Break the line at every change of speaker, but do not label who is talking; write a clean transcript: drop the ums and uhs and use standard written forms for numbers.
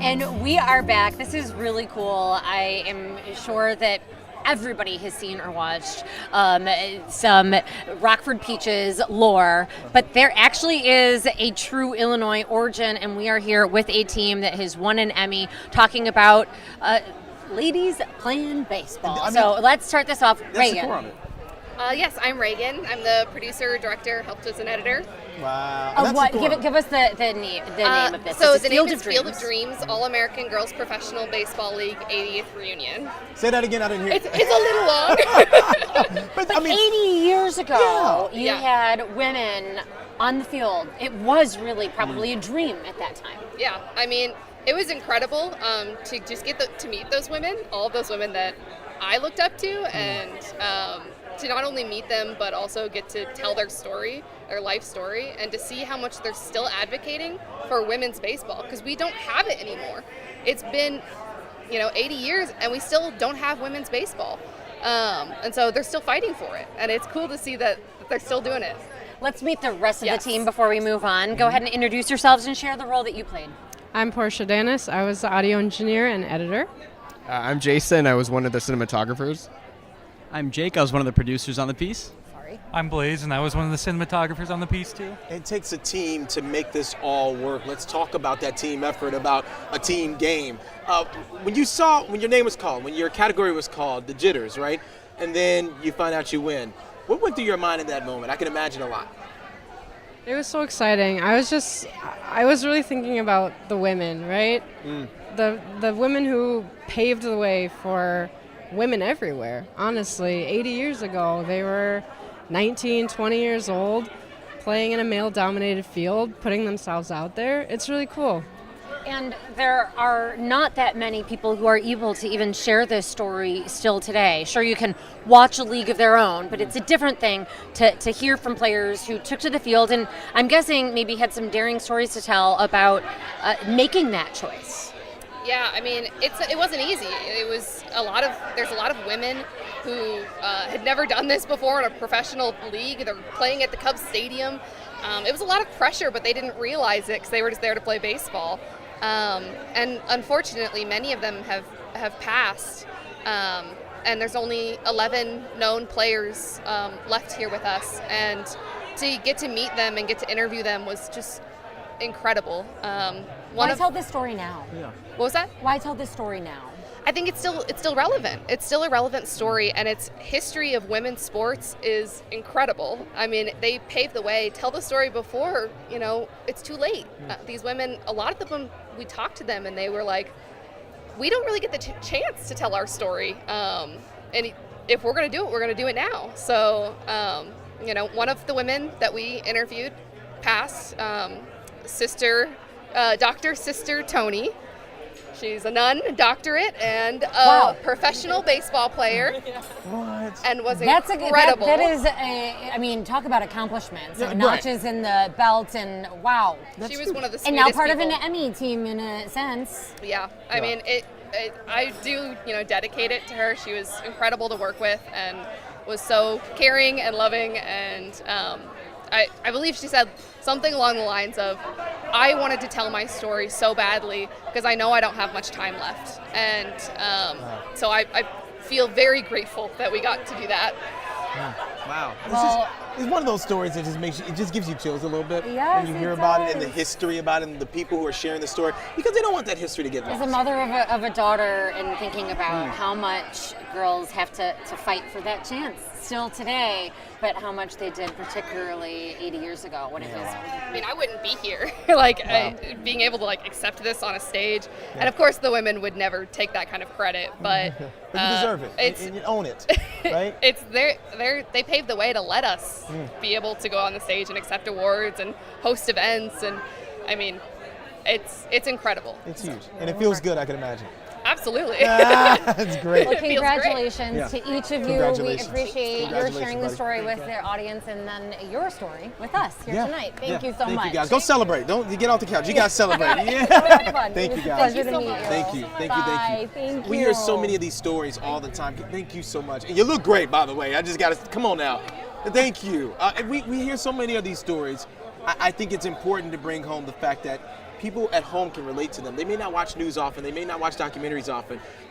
And we are back. This is really cool. I am sure that everybody has seen or watched some Rockford Peaches lore, but there actually is a true Illinois origin, and we are here with a team that has won an Emmy talking about ladies playing baseball. So let's start this off. Regan.
Yes, I'm Regan. I'm the producer, director, helped as an editor.
Wow.
Oh, what? Give us the name of this.
So the name is Field of Dreams, All-American Girls Professional Baseball League 80th Reunion.
Say that again, I didn't hear it.
It's a little long.
but 80 years ago, you had women on the field. It was really probably a dream at that time.
Yeah, I mean, it was incredible to just get to meet those women, all of those women that I looked up to, and to not only meet them, but also get to tell their story, their life story, and to see how much they're still advocating for women's baseball, because we don't have it anymore. It's been, 80 years, and we still don't have women's baseball. And so they're still fighting for it, and it's cool to see that they're still doing it.
Let's meet the rest of the team before we move on. Go ahead and introduce yourselves and share the role that you played.
I'm Portia Danis. I was the audio engineer and editor.
I'm Jason. I was one of the cinematographers.
I'm Jake. I was one of the producers on the piece.
I'm Blaze, and I was one of the cinematographers on the piece, too.
It takes a team to make this all work. Let's talk about that team effort, about a team game. When your name was called, when your category was called, the jitters, right? And then you find out you win. What went through your mind in that moment? I can imagine a lot.
It was so exciting. I was really thinking about the women, right? The women who paved the way for women everywhere. Honestly, 80 years ago, they were 19, 20 years old, playing in a male-dominated field, putting themselves out there. It's really cool.
And there are not that many people who are able to even share this story still today. Sure, you can watch a league of their own, but it's a different thing to hear from players who took to the field and I'm guessing maybe had some daring stories to tell about making that choice.
Yeah, I mean, it wasn't easy. There's a lot of women who had never done this before in a professional league. They're playing at the Cubs Stadium. It was a lot of pressure, but they didn't realize it because they were just there to play baseball. And unfortunately, many of them have passed. And there's only 11 known players left here with us. And to get to meet them and get to interview them was just incredible.
Why tell this story now?
Yeah.
What was that?
Why tell this story now?
I think it's still relevant. It's still a relevant story, and its history of women's sports is incredible. I mean, they paved the way. Tell the story before, it's too late. These women, a lot of them, we talked to them, and they were like, we don't really get the chance to tell our story. And if we're going to do it, we're going to do it now. So, one of the women that we interviewed passed, Dr. Sister Tony. She's a nun, doctorate, and a professional baseball player.
What?
And was incredible.
That is talk about accomplishments. And notches in the belt, and wow.
She was one of the sweetest
and now part
people.
of an Emmy team in a sense.
Yeah, I mean, I do, dedicate it to her. She was incredible to work with and was so caring and loving, and I believe she said something along the lines of, I wanted to tell my story so badly because I know I don't have much time left. And so I feel very grateful that we got to do that.
Wow. It's one of those stories that just gives you chills a little bit when you hear about it and the history about it and the people who are sharing the story, because they don't want that history to get lost.
As a mother of a daughter and thinking about how much girls have to fight for that chance still today, but how much they did particularly 80 years ago when it was.
I mean, I wouldn't be here, being able to accept this on a stage. And of course the women would never take that kind of credit, but
you deserve it, and you own it, right?
They paved the way to let us be able to go on the stage and accept awards and host events, and I mean, it's incredible.
It's huge, and it feels good, I can imagine.
Absolutely.
That's great.
Well, congratulations to each of you. We
Congratulations.
appreciate your sharing the story with the audience and then your story with us here tonight. Thank you so much.
Thank you guys. Go celebrate. Don't get off the couch. You guys celebrate.
Thank
you guys.
Pleasure to meet you.
Thank you.
Thank you.
We hear so many of these stories all the time. Thank you so much. And you look great, by the way. I just got to, come on now. Thank you. We hear so many of these stories. I think it's important to bring home the fact that people at home can relate to them. They may not watch news often, they may not watch documentaries often, but